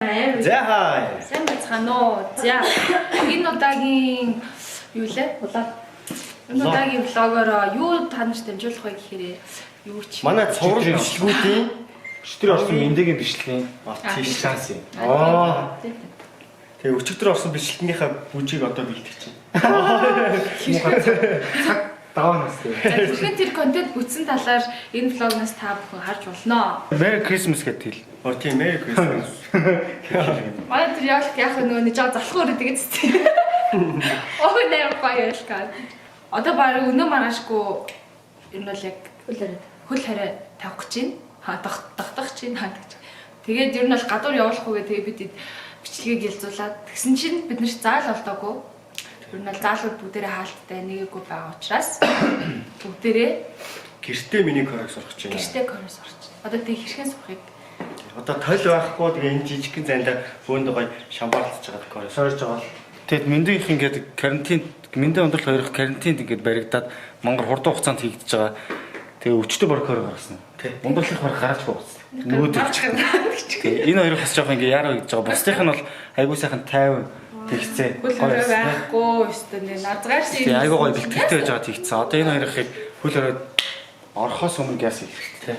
байна. За хаа. Сайн байцгаана уу? За энэ удаагийн юу лээ? Энэ удаагийн влогоор юу та нарт дамжуулах вэ гэхээр юу ч манай цуврал бичлгүүдийн өчтөр орсон мэндигийн бичлэгийн тийш шанс юм. Тэгээ өчигдөр орсон бичлэгнийхаа бүжийг одоо бэлтгэж байна. Цаг даваанаас тэгээ. Тэгэхээр тэр контент бүтсэн талаар энэ влогноос та бүхэн харж болно. Merry Christmas гэдэг хэл. Тийм Merry Christmas. Манай тэр яг нөгөө нэг жоо залхуу өрөөд гэж тийм. Oh never fire. Одоо баг өнөө маргаашгүй энэ бол яг хөл хараа тавих гэж байна. Дагтах гэж байна гэж. Тэгээд ер нь бол гадуур явуулахгүй тэгээ бид бичлэгийг ялзуулаад тэгсэн чинь бид нар заал олдоогүй. Ер нь бол заалууд бүгдээрээ хаалттай нэгээгүй байгаа учраас бүгдээрээ гэртээ миний корыг сурах гэж байна. гэртээ корыг сурч. Одоо тэг хэрхэн сурахыг одоо тойл байхгүй тэгээ энэ жижигхэн зайнда бөөнд гоё шамбарлаж байгаа корыг сойрж байгаа. Тэгэд мэндийнх ингээд карантин мэндийн онцлог хоёрох карантинд ингээд баригдаад мангар хурдан хугацаанд хийгдэж байгаа. Тэгээ өчтөр боркоор гаргасан. Монголынх баг гараач буусан. Нүүдэж. Энэ хоёрыг бас жоох ингээ яараа гэж байгаа. Бусдынх нь бол айгуу сайхан 50 тэгцээ. хөл хорой байхгүй өстө нэ назгаарсан. Тэгээ айгуу гоё бэлтгэвтэй байж байгаа тэгцээ. Одоо энэ хоёрыг хөл хоройд орхоос өмнө газ хэрэгтэй.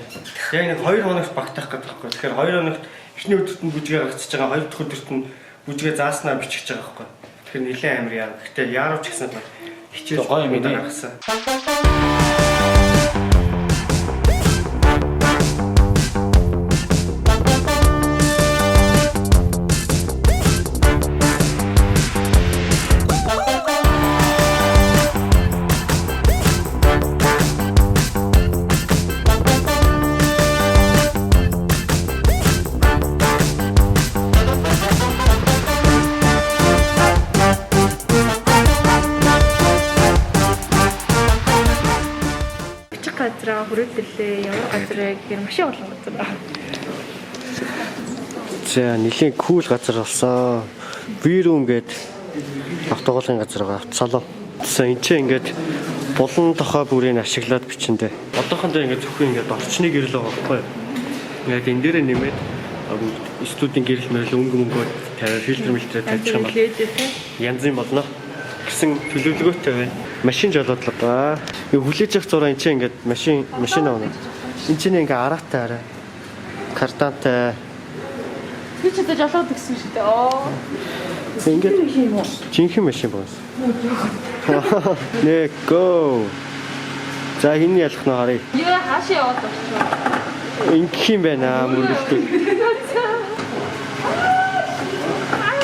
Яг нэг 2 хоногт багтаах гэдэг байхгүй. Тэгэхээр 2 хоногт эхний өдөрт нь бүжгээ гаргацж байгаа. Хоёр дахь өдөрт нь бүжгээ зааснаа бичих гэж байгаа байхгүй. Тэгэхээр нэлээд амар яа. Гэхдээ яарууч гэсэн бол хичээж гоё юм гаргасан. газраа хүрээлэлээ ямар газраа гэхээр машин болгон газар. За нэлийн кул газар болсон. Вирум гээд автоголын газар байгаа. Салон. За энэ ч ингээд булан тохой бүрийг ашиглаад бичэндээ. Одоохондоо ингээд зөвхөн ингээд орчны гэрэл байгаа байхгүй. Ингээд энэ дээрээ нэмээд студийн гэрэл мэрэл өнгө тавиад фильтр тавьчих юм бол янз юм болно гэсэн төлөвлөгөөтэй байна. Машин жолоодлого. Юу хүлээж авах зураа энэ чинь ингээд машин авна. Энэ чинь ингээд араатай арай. Картантай. Би ч одоо жолоод гэсэн шүү дээ. Оо. Ингээд жинхэнэ машин боос. Нэ го. За хин ялах нь харъя. Яа хаашаа яваад болчихоо. Ингэх юм байна мөрөлдөө.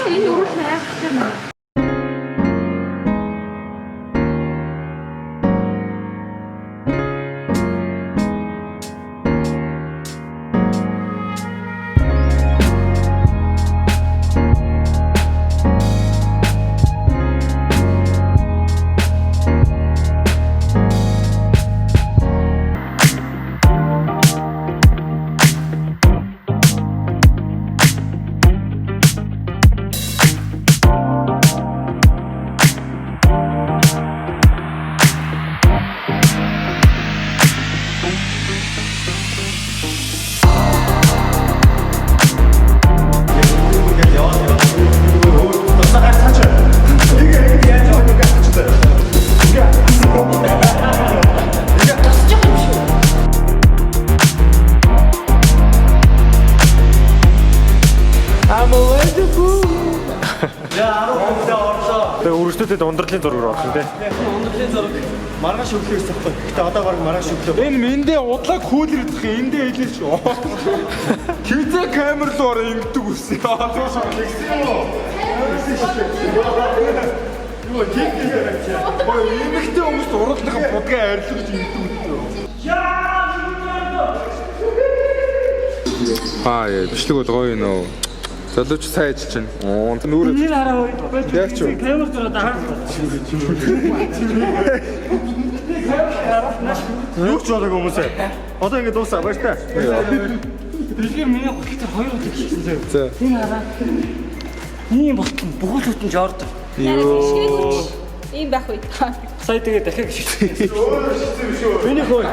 Энэ үргэлж наях юм. Үргэлжлүүлээд ундралын зураг орсон тий. Ундралын зураг маргааш өглөөс авахгүй. Гэхдээ одоо баг маргааш өглөө. Энэ мэндээ удлаа кулер идэх эндээ хэлээ ч. Хизээ камер руу ороо ингэдэг үсээ. Юу тиймээ. Ой эмэгтэй хүмүүст уралдах будгаа арилгаж ингэдэг үсээ. Аа бичлэг бол гоё нөө. Залууч сайж чинь. Оо нүрэ. Энэ хараа яг ч юу. камер дээр дагаад. Юу ч болоогүй хүмүүсээ. Одоо ингэ дуусаа баяр та. Билгэр миний готлоор 2 удаа хийсэн заяа. За. Энэ хараа. Ийм болтон бүгд жорд. Юу. Ийм байх үед. Сая тэгээ дахиад гიშгсэн. Миний хөө.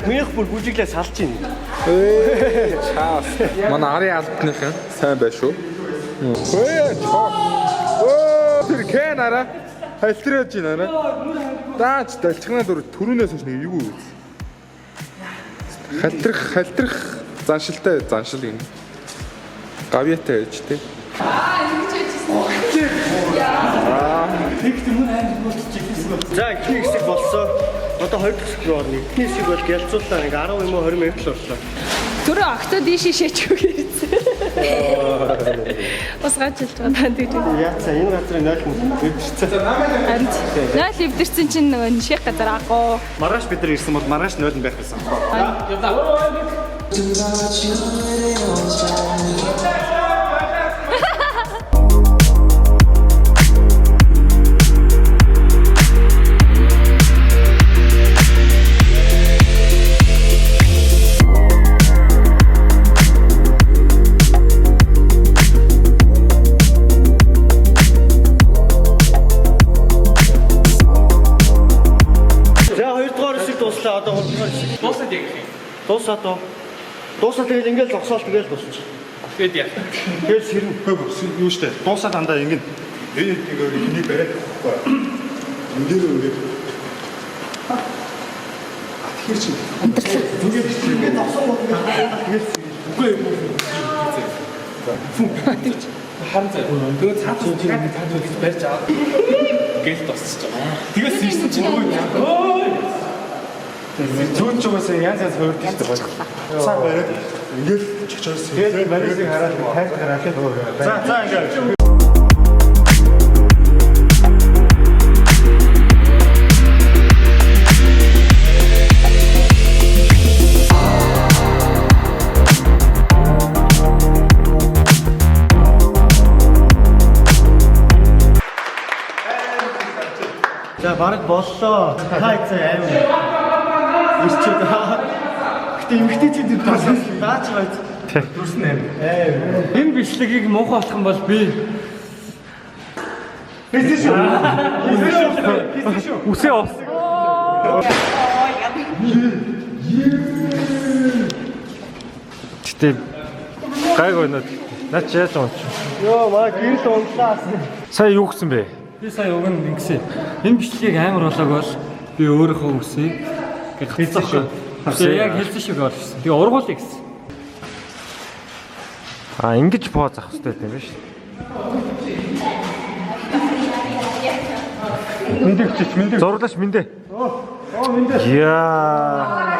Минийх бүр бүжиглээ салж ийн. Чаас. Манай арын албаных сайн байна шүү. Тэр кэн араа хальтраж байна. Даач далчгнаа түрүүнээс хойш нэг юу вэ? Халтрах заншилтай заншил юм. Гавьяатай байж тээ. За ихний хэсэг болсон. Одоо 2 дахь хэсэг рүү орно. Эхний хэсэг бол гялцууллаа нэг 10 юм уу 20 минут л боллоо. Түрүү октод ийш шээчихв гэсэн. Бас гажилж байгаа тийм. Яацаа энэ газрын 0 өвдөрцөө. Харин 0 өвдөрсөн чинь нөгөө ших газар агуу. Маргааш бид нар ирсэн бол маргааш 0 байх байсан. Одоо дуусаад яг юм. Дуусаад тэгэл ингээл зогсоол тэгэл дуусчих. Тэгэд яа. Тэгэл сэрнэ. Юу штэ. Дуусаад андаа ингэ ингээд ихний бариад байхгүй. Эндээр ингээд. Тэгэхээр чи ингээд зогсоол тэгээд үгүй юу. Харин заа. Тэгээд цаад чинь ингээд цаад гэж барьж аваад гээл тосч байгаа. Тэгээс ирсэн чинь нөгөө Зүүн чугасаа янз янз хувирдаг шүү дээ. Цаг бариад ингээд чичээс. Тэгээд бариасыг хараад тайлт гараад. За ингээд. За бараг боллоо. Хайцаа аим. Гэтэ эмгтээчүүд даач байц. Дүрсэн аим. Энэ бичлэгийг муухай болох юм бол би үсээ ов. Гэтэ гайгүй наач яаж онч. Йоо маа гэрэл унтлаа. Сая юу гэсэн бэ? Би сая уг нь ингэсэн. Энэ бичлэгийг амар болоог бол би өөрийнхөө үсийг хэлсэн шүү. Тэгээ яг хэлсэн шүү гэсэн. Тэгээ ургуулъя гэсэн. Ингэж поз авах хэрэгтэй юм биш. Мэндэгч мэндэг. Зурлаач мэндэ. Мэндэ. Яа.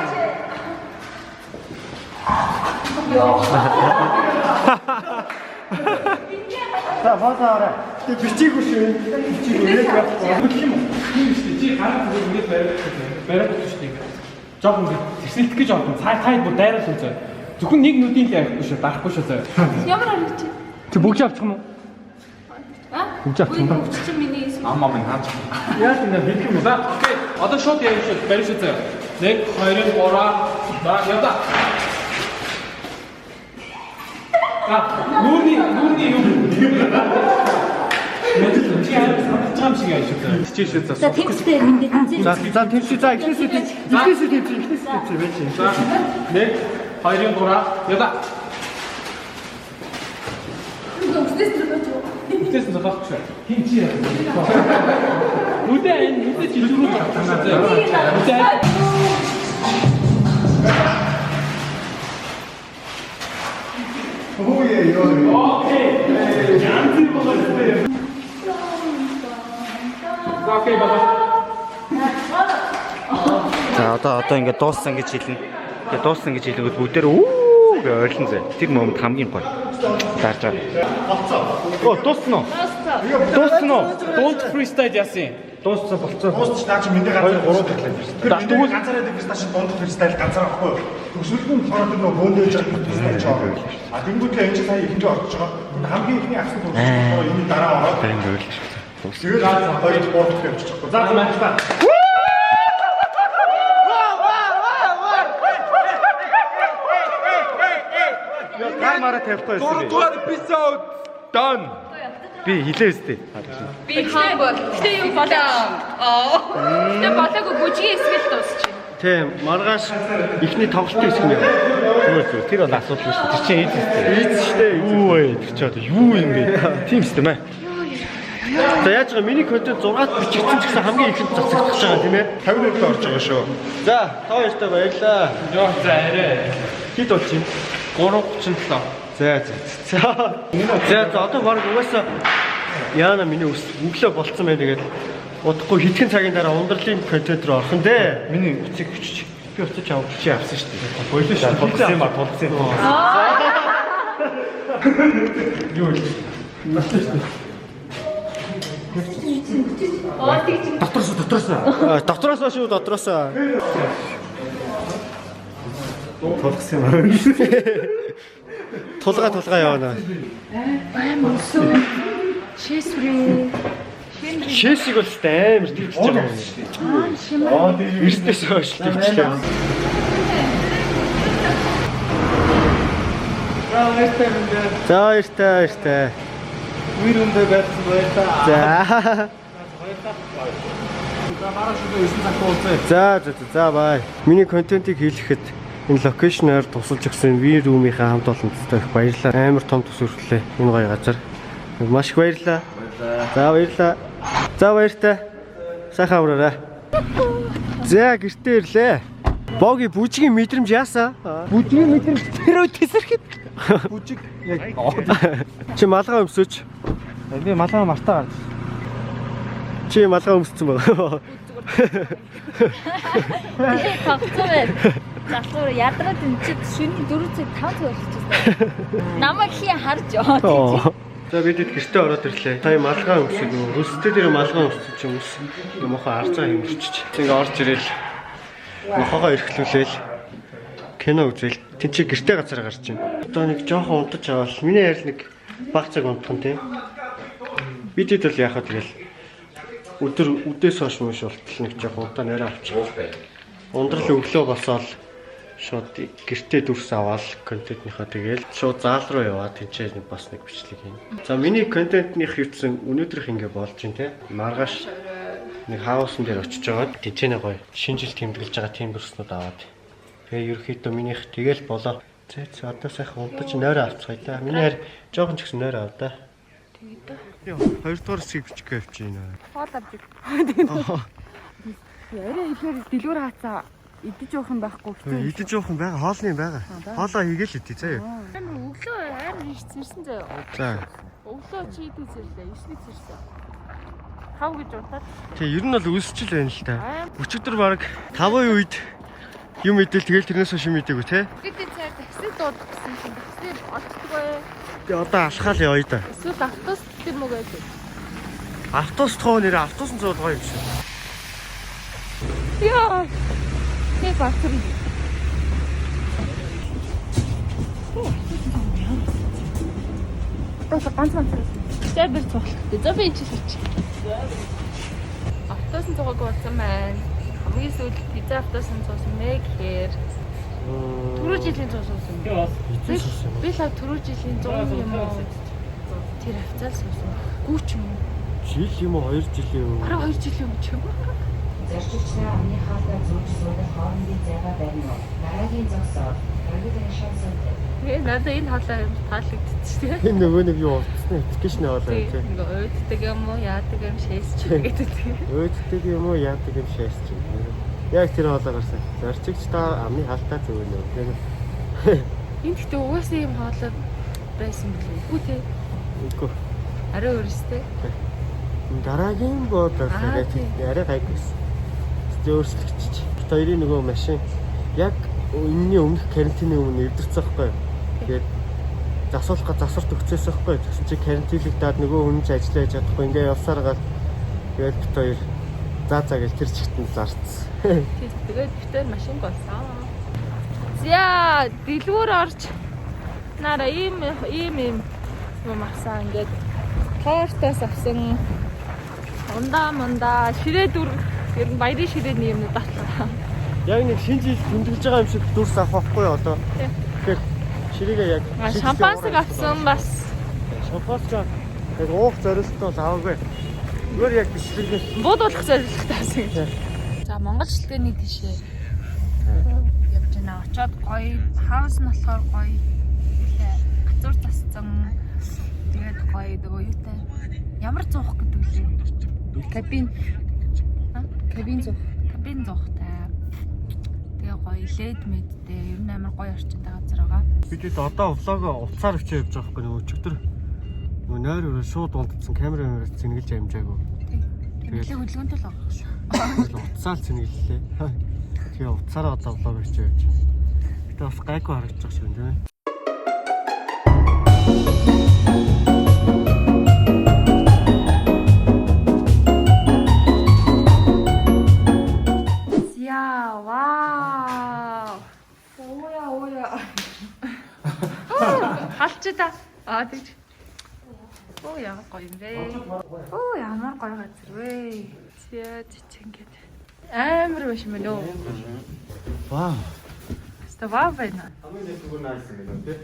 За баасаараа. Тэг бичиг үгүй. Бичиг үрээд байхгүй. Бүх юм уу? Тийм шүү. Чи гараад ингэж бариад шүү дээ. Жог ингэ тэрсэлтэх гэж орсон. Цай бүр дайрал үзээ. Зөвхөн нэг нүдийн л ярихгүй шүү, дарахгүй шүү заяа. Ямар арга чи? Чи бүгд авчих юм уу? Бүгд авчих юм байна. Чи миний эсрэг. Амаа минь хаач. Яаж ингэ хэлэх юм бэ? За, окей. Одоо шууд ярих шүү. Барь шүү заяа. 1 2 3 за яваа. Нүрний юу? Чи яа самчам шиг яаш шүү. Чи шүү за. За тэмцтэй мэдээ. За тэмцээ за эхнээсээ байж. За 1 2 3 яваа. Үтээс нь зогсох шүү. Хин чи яа. Үдээ чи зүрх тавтана. Окей баба. За одоо ингээд дууссан гэж хэлнэ. Тэгээд дууссан гэж хэлэнгүүт бүгдээр үү гэж ойлсон зэ. Тэр момент хамгийн гоё. Дарж байгаа. Оо дууссан уу? Дууссан уу? Don't freestyle яасан. Дууссан болцоо. Дуусч наа чи мэндэ газар 3 таглаа. Тэр тэгвэл ганцаараа дэг сташин донд фристайл ганцаар авахгүй. Төсвөлгүй болохоор тэр нөгөө бөөндөөж фристайл жоо. А тэнгуүтлээ энэ чи сая ихэндээ орж байгаа. Хамгийн ихний асуу болохоор энэ дараа ороод Байн байл шүү. тэгээд хоёрт 3 дахь явчих чадахгүй. За баярлалаа. Камера тавихгүй байсан би. Дугаар эпизод done. Би хэлээ өстэй. Би хаан бол. Гэтэ юу болоо. Гэтэ болоогүй бүжгийн эсгэл дуусчих. Тийм, маргааш ихний тоглолтын хэсэг нь яваа. Зүгээр. Тэр бол асуудал биш. Тэр чинь Ийц штэ. юу вэ? Тэр чинь одоо юу юм бэ? Тийм систем ээ. За яаж байгаа миний контент 6-д бичигдсэн ч гэсэн хамгийн ихэнд цацагдчихж байгаа тийм ээ. 50-д орж байгаа шүү. За, тоо ястай баярлаа. Йоо за арай. Хэд болж байна? 3:37. За одоо баг угаасаа яана миний өглөө болцсон байна тэгээд удахгүй хэдхэн цагийн дараа ундралын контент руу орох нь дээ. Миний үцэг хүчиж би уцаж авах чи авсан шүү дээ. Бойлоо шүү. Тулсан ба тулсан. Юу вэ? Дотроосоо шүү дотроосоо. Тулсан юм аа. Тулгаа явна. Шээсврээ. Шээсийг бол амар тэгж байгаа юм. Эртнээс хойш тэгчлээ. За баяртай. Үер өндөө байсан баярлаа. За бай. Миний контентыг хийлгэхэд энэ локейшнаар тусалж өгсөн V room-ийнхаа хамт олонцтой их баярлалаа. Амар том төсвөрлөлээ энэ гоё газар. Маш их баярлалаа. За баяртай. Сайхан амраарай. За гэртээ ирлээ. Боги бүжгийн мэдрэмж яасан? Бүжгийн мэдрэмж тэр тесэрхэд бүжиг яг Чи малгай өмсөж. би малгай мартаа гарч. Чи малгай өмссөн байгаа. Тогтсон байл. Залуур ядраад энэ шөнийн 4 цаг 5 цаг болчихсон. Намайг хий харж яваа. За бид гэртээ ороод ирлээ. Та малгай өмсөв. Өстэй дээр малгай өмссөн ч юмс. Мохоо арцаа хэмэрчиж. Ингээ орж ирэл. Мохоогоо эрхлүүлээл. Кино үзэл. Тэнцээ гэртээ газар гарч байна. Одоо нэг жоохон унтаж аваад миний ярил нэг баг цаг унтах нь тийм. Бидэд бол яхаа тэгэл өдөөс хойш мөш болтол нэг жоохон удаа нэрэ авчих. Ундрал өглөө босоод шууд гэртээ дүрс аваад контентныхаа тэгэл шууд заал руу яваад тэнцээ нэг бас нэг бичлэг хийн. За миний контентных юутсан өнөөдрийнх ингээ болж байна те. Маргааш нэг хаусан дээр очиж байгаа. Тэнцээ нэг гоё шинэ жил тэмдэглэж байгаа тийм дүрснүүд аваад. Тэгээ ерөөхдөө минийх тэгэл болоо. За одоо сайхан унтаж нойроо авцгаая да. Миний харь жоохон ч гэсэн нойроо ав да. Яа, 2 дугаар хэсгийг бичих гэж байна. Хоол авчих. Арай ихээр дэлгүүр хаацаа идэж явах юм байхгүй хэвчээ. Идэж явах юм байгаа, хоолны байгаа. Хоолоо хийгээл идэ заяа. Амар өглөө амар их зэрсэн заяа. За. Өглөө чи идэж зэрлээ, 9-ний зэрсэн. 5 гэж унтаад. Тэг ер нь бол өсчл байна л та. Өчигдөр баг 5-ын үед юм идэл тэгэл тэрнээс хойш юм идээгүй те. Бидний цаар такси дуудсан юм. Такси олддоггүй. Тэг одоо алхаал явъя да. Эсвэл автобус гэдэг юм уу гэдэг. Автобус тоо нэр автобусын зуул гоё юм шиг. Яа. Тэг бахтар. Одоо ганцхан. Тэр бэр цоглох. За би чи сууч. Автобусын цогог болсон байна. Хамгийн сүүлд пизза автобусын цуусан мэ гэхээр түрүү жилийн цуусан. Би л түрүү жилийн 100 юм уу? Тэр авцаас суусан. Гүүч юм уу? Жил юм уу 2 жилийн өмнө? Араа 2 жилийн өмнө ч юм уу? Зарчигчнаа амны хаалгаар зүүж суудаг хоорондын зайгаа барина. Дараагийн зогсоод оргидын шансууд. Надад энэ хоолой юм таалагдчихсэн. Энэ нөгөө нэг юу утасны эцгишнээ болоо тийм. Ингээ өөддөг юм уу, яадаг юм шээс ч гэдэг. Өөддөг юм уу яадаг юм шээс ч. Яг тэр хоолой гарсан. Зарчигч та амны хаалтаа зөвөнө. Энд гэхдээ угаасаа юм хоолой байсан билүү? Үгүй те. Үгүй. Арай өөрсдөө. Дараагийн бодлоо арай гайгүйсэн. Өөрчлөгчч. Бид хоёрын нөгөө машин яг энэний өмнөх карантины өмнө эвдэрсэн байхгүй. Тэгээд засуулах засварт өгчээс байхгүй. Тэгсэн чи карантинлэгдээд нөгөө хүн ч ажиллаж чадахгүй ингээ явсаар гал. Тэгээд бид хоёр за гэж тэр чигтэн зарцсан. Тэгээд битээр машин болсон. За дэлгүүр орж нараа ийм юм авсан ингээд тортоос авсан ундаа ширээ дүр ер нь баярын ширээний юмнууд авсан. Яг нэг шинэ жил тэмдэглэж байгаа юм шиг дүрс авах байхгүй одоо. Тэгэхээр ширээгээ яг шампансыг авсан бас. Шампанска яг уух зорилттой бол аваагүй. Зүгээр яг бичлэгнээс Буудуулах зорилготой авсан гэж. За Монгол шилгээний тишээ байна. Очоод гоё хаус нь болохоор гоё. Газар зассан. Тэгээд гоё нөгөө юутай. Ямар зуух гэдэг лээ. Кабин. Кабин зуухтай. Тэгээ гоё лед мэдтэй. Ер нь амар гоё орчинтай газар байгаа. Бид одоо влогоо уцаар өчөө явж байгаа байхгүй нөгөө өчигдөр нөгөө нойр өрөө шууд унтсан камерамаар цэнгэлж амжаагүй. Тэгээд хөдөлгөөнтэй л байгаа шүү. Уцаар цэнгэллээ. Тэгээ уцаараа одоо влог өчөө явж байна. Гэтэ бас гайгүй харагдаж байгаа шүү тийм ээ. Вау. Ооя. Халчида. Тэгж. Оо ямар гоё юм бэ. Оо ямар гоё газар вэ. Зя чичингээд. Амар биш юм нөө. Вау. Става байна. Хамгийн нэг зүгээр найс юм байна тий.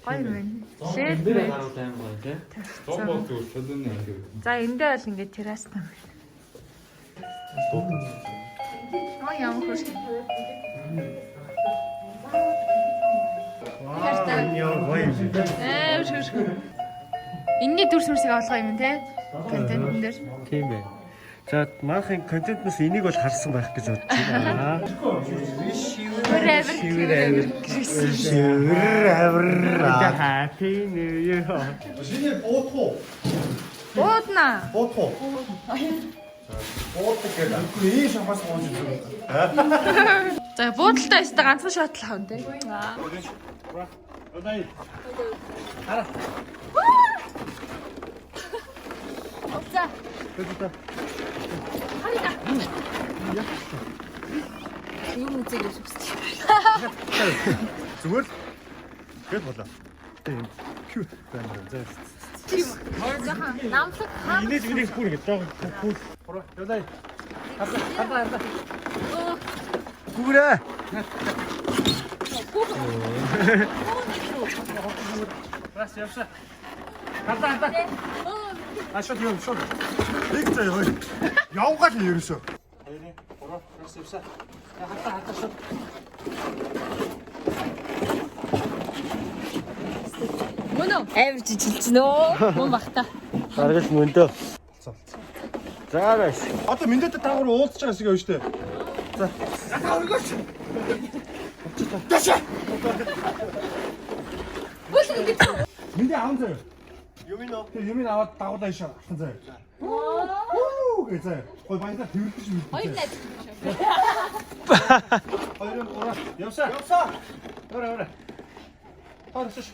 Гоё юм байна. Шээд байна. Гарууд аим гоё тий. За эндээ бол ингээд террас там. Ой ямар хөш. Энэний дүрс мөрсийг олгоо юм те. Контент дээр. Тийм байна. За манайхын контентнаас энийг бол харсан байх гэж бодож байна. Happy New Year. Шинэ боотох уу? Буудна. Боотох уу? Боотох гэдэг. Ийм шампанс гоож үзсэн. За буудалтай өстэй ганцхан шот л хаан те. Одай. Овца. Юу нэг зүйл үсч. Зүгээр л. Гэт болоо. Тийм. Кью байна. За. Яхан намлаг хаа. Инээж миний бүр ингэ жоо. Хураа. Одай. Хараа. Гүрээ. Раз явса. Хараа. Ашаа тийм шүү. Их заяа хой. Явгаал ерөөсөө. Хоёрын 3 раз явса. Хатаа шүү. Мөнөө амар жижилжнөө. Мөн бахта. Гаргал мөндөө. За байш. Одоо миндэт таагаар уулзж байгаа шиг байна шүү дээ. За. Оргооч. Дэшэ. Миндэ аав заяа. Юм аваад дагуулаа ишээ алхан заяа. Оо гэ заяа. Гой баянда тэрвэрдэж юм. Хоёр найз. Хоёрын 3 явса. Ора. Орсош.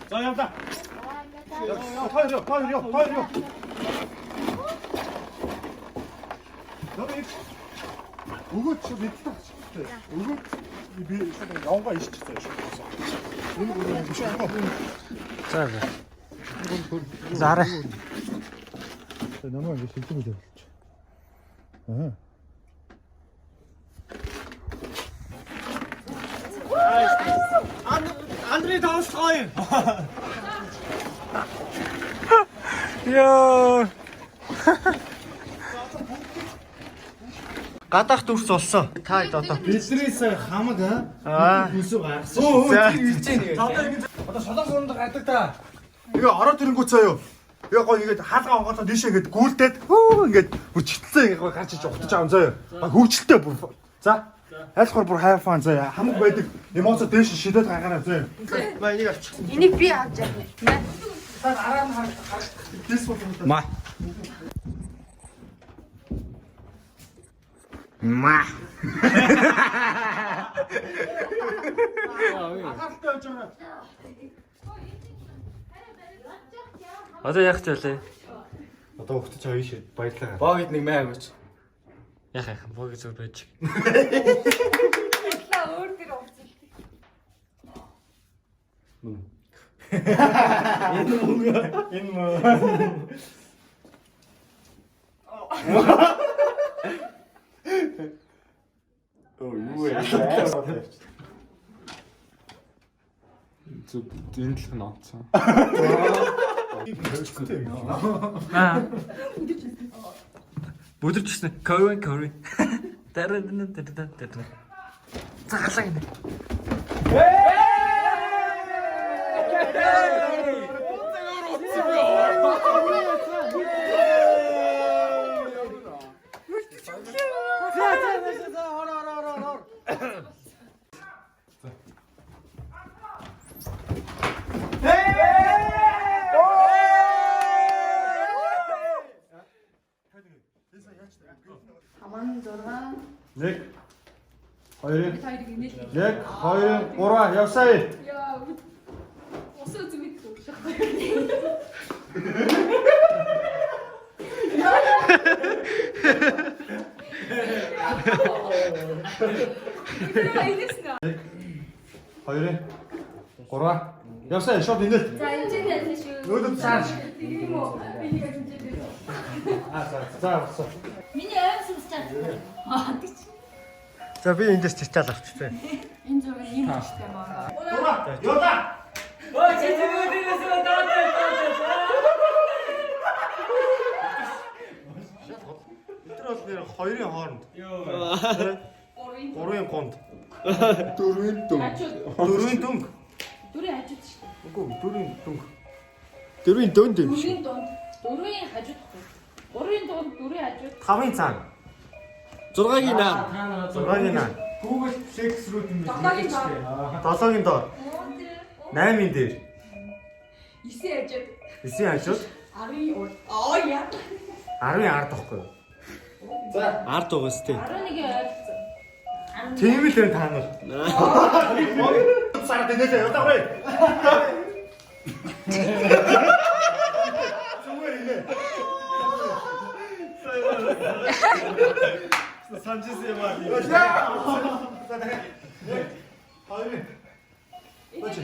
За явда. Хоёр. Өгөөч мэддэг. Өгөөч би явгаа ишчихсэн шүү. Энэ гурван биш. За. Зараа. Намаа ингэ шилдэг үү болчих. Аа. Андрей Томсгой. Яа. Гадаах дүрс болсон. Та одоо Бидрээс хамаг хүсүү гаргасан. Одоо шолон горонд гардаг та. Тэгээ ороод ирэнгүүт заяа. Тэгээ гоё ингээд хаалгаа онгоцоо дээшээ ингээд гүйлдээд ингээд бүр читэлцээ ингээд гарч иж ухтаж байгаа заяа. Хөвчлөлтэй бүр. За. Айлхаар бүр хайр фан заяа. Хамаг байдаг эмоцо дээш шидэд гаргаараа заяа. ба энийг авчих. Энийг би авч яах. Та араа нь харах. Дэс бол. Ма. Агаартай байж байгаа. Одоо яах ч вэ? Одоо ухтаж авъя шээ. Баярлалаа. Богд нэг маяг өгч. Яах бог зүр байж. Өөр тэр овцол. Энэ мөн. Оо юу вэ? зэндлэх нь онцсон. Бүдэрчсэн. Curry. Таран. Цагаалаа гинэ. Аман 6. 1 2 3 явсаа. Яа. Ус үзмэд хөглөх. Айдэрснэ. 2 3 явсаа шууд ингээл. За энэ ч ялна шүү. Өөдөд цааш. Тийм үү? Энийг ажиж За. Миний ойр сүнсчээ. За би эндээс цэцэл авчихсан. энэ зураг юм шигтэй маа. Ёда. Тэр бол нэр хоёрын хооронд. Гурвын гонд. Дөрвийн дөнгө. Дөрвийн хажууд шүү. Үгүй дөрвийн дөнгө. Дөрвийн дөнд юм шиг. Дөрвийн дунд. Дөрвийн хажууд. Гурвын дунд дөрвийн хажууд. 5-ын цаана. 6-гийн наа. 6-ын наа. Google Flex руу юм биш. 7-гийн доор. 8-ын дээр. 9 хажууд. 9-ийн хажууд. 10-ийн урд. Яа. 10-ын ард тахгүй. Ард угаас тий. 11-ийн ойролцоо. Тийм л энэ та нар. Сард инээлээ яваа хүрээ. Зүгээр инээ. Санжис яа. За дахиад. Хоёрын. Бач.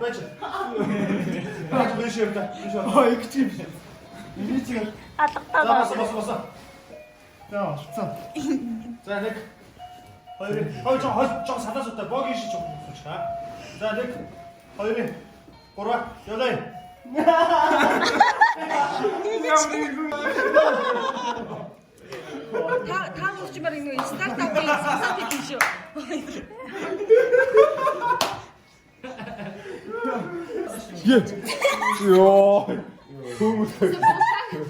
Бач яа. Их чим. Ini чиг. Алгатаа. Бос. Яа, шцаа. За нэг. Хоёр жоо садаас удаа богийн шиж өгч хаа. За нэг. Хоёрын. 3 явлаа. Та урч мар ингэ стартапын сасаад идэх шүү. Ёо.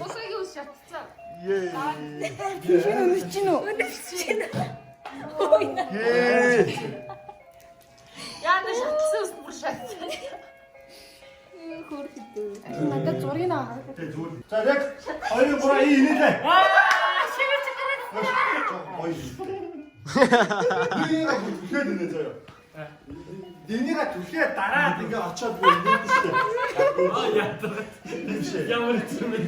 Босоогийн ус шатцсан. Яа на шатцсан ус бүр шатцсан. Надад зургийг хараад. За нэг. Хоёрын 3 инээлээ. Шивэрч Ой. Энийг түлхээд инээ заяа. Энийг түлхээд дараад ингээ очиод бүр инээд шүү дээ. Ямар юм бэ?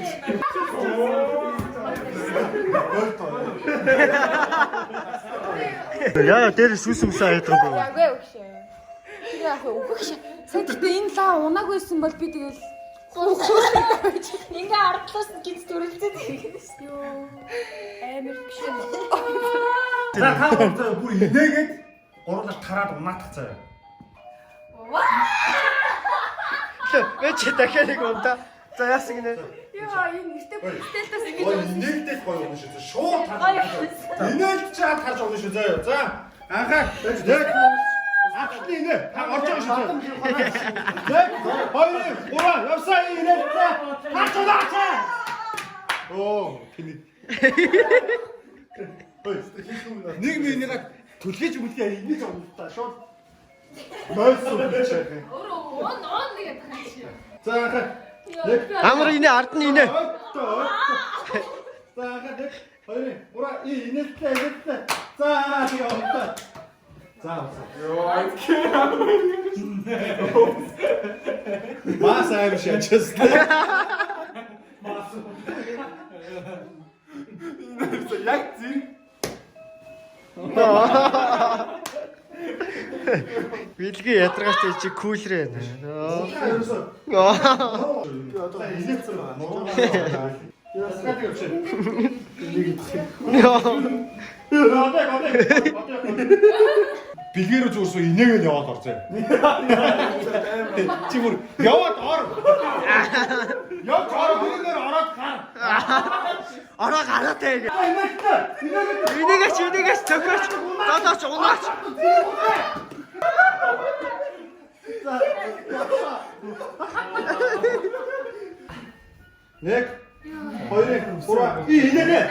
Яа дээр сүсүсээ айдаг юм байна. Яагүй өгшөө. Тэр яг өгөх шээ. Сайн гэхдээ энэ лаа унаагүйсэн бол би тэгэл ингээ ардлаас гинц төрөлцөөд ирэх гэсэн юу. Амар биш юм. За та бүр инээгээд гурлаа тараад унаатах заяа. Бэ чи дахиад нэг унта. За яасан гинэ. Яа энэ нэртэй бүтээлтээс Ой ингэж инээлдэл гоё юм шүү. Шууд тараад. Инээлж чад тарж өгнө шүү заяа. За анхаа. Яг Ахны инээ. Та орж байгаа шүү. Яг 2 3 явсаа инээлээ. Тарж удаач. Оо тэний. Ой нэг минийга түлхээж өгөхөө ингэж онлоо шууд. Нойсон гэж яах юм. он нэгэ тахаач. За анхаа. Амар инээ ард нь инээ. За анхаа нэг 2 3 инээлээ. За тэгээ онлоо. За. Ёо. Мас аим шачс. Мас. Яг зэрэг. Билги ядаргаач чи кулрээ. Ерөөсөө. Одоо инээсэн байна. Ясгаад явчих. бэлгээрөө зүгээрсөө инээгээл яваад орзээ. Чи бүр яваад ор. Явж ороод ороод гар. Ороо гараа тээ. Энийгээс төгөөч. Додооч унаач. Нэг 2 3 инээрээ.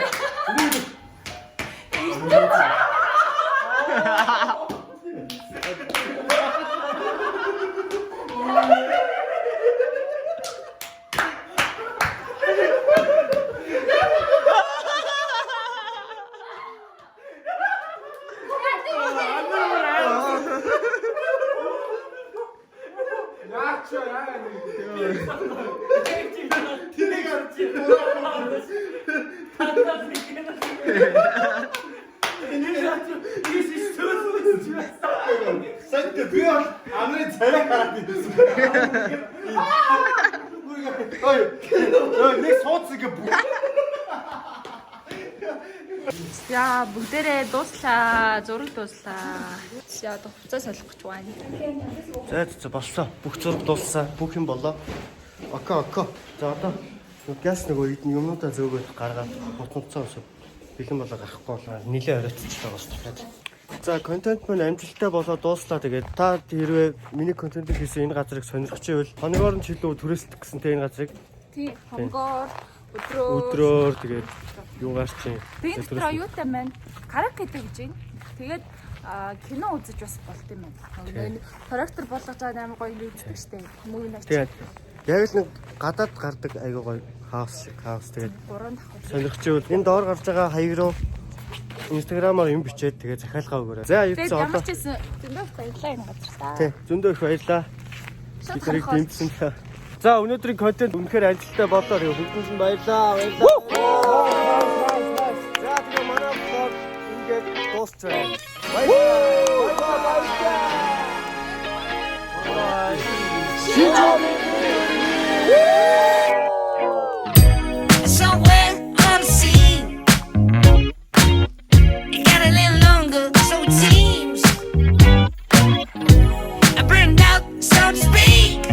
Сайд би амрын царай хараад байсан. Ой, нэг сууц ингэ. Яа, бүгдээрээ дууслаа, зураг дууслаа. Яа, хувцас солих гэж байна. За боллоо. Бүх зураг дууссан. Бүх юм боллоо. Око. За одоо газ нөгөө юмнуудаа зөөгөөд гаргаад утцаа өсөв. Бэлэн болоо гарахгүй болоо. Нилээ оройтчихлаа бас дахиад. За контент маань амжилттай болоод дууслаа. Тэгээд та хэрвээ миний контентыг хийсэн энэ газрыг сонирхож ивэл хоногоор нь ч илүү түрээсдэх гэсэн тэ энэ газрыг Тий, хонгоор өдрөөр тэгээд юугаар чинь би дотор аюутай маань караоке гэж байна. Тэгээд кино үзэж бас болт юм байна. Характер болгож байгаа амар гоё үздэг штэ. Мөн нэг. тэгээд яг л нэг гадаад гардаг айгуу гоё хаус тэгээд 3 давхар. сонирхож ивэл энэ доор гарч байгаа хаяг руу Instagram-аар юм бичээд тэгээд захиалгаа өгөөрэй. За аюуцаа Тэгээд одоо ямар ч гэсэн зөндөө баярлалаа энэ газар. тий зөндөө их баярлаа. Биднийг дэмжсэн та. За өнөөдрийн контент үнэхээр амжилттай болоо. Бүгдээс нь баярлаа. За тэгээ манай vlog ингээд дуусчихсан. Баярлалаа.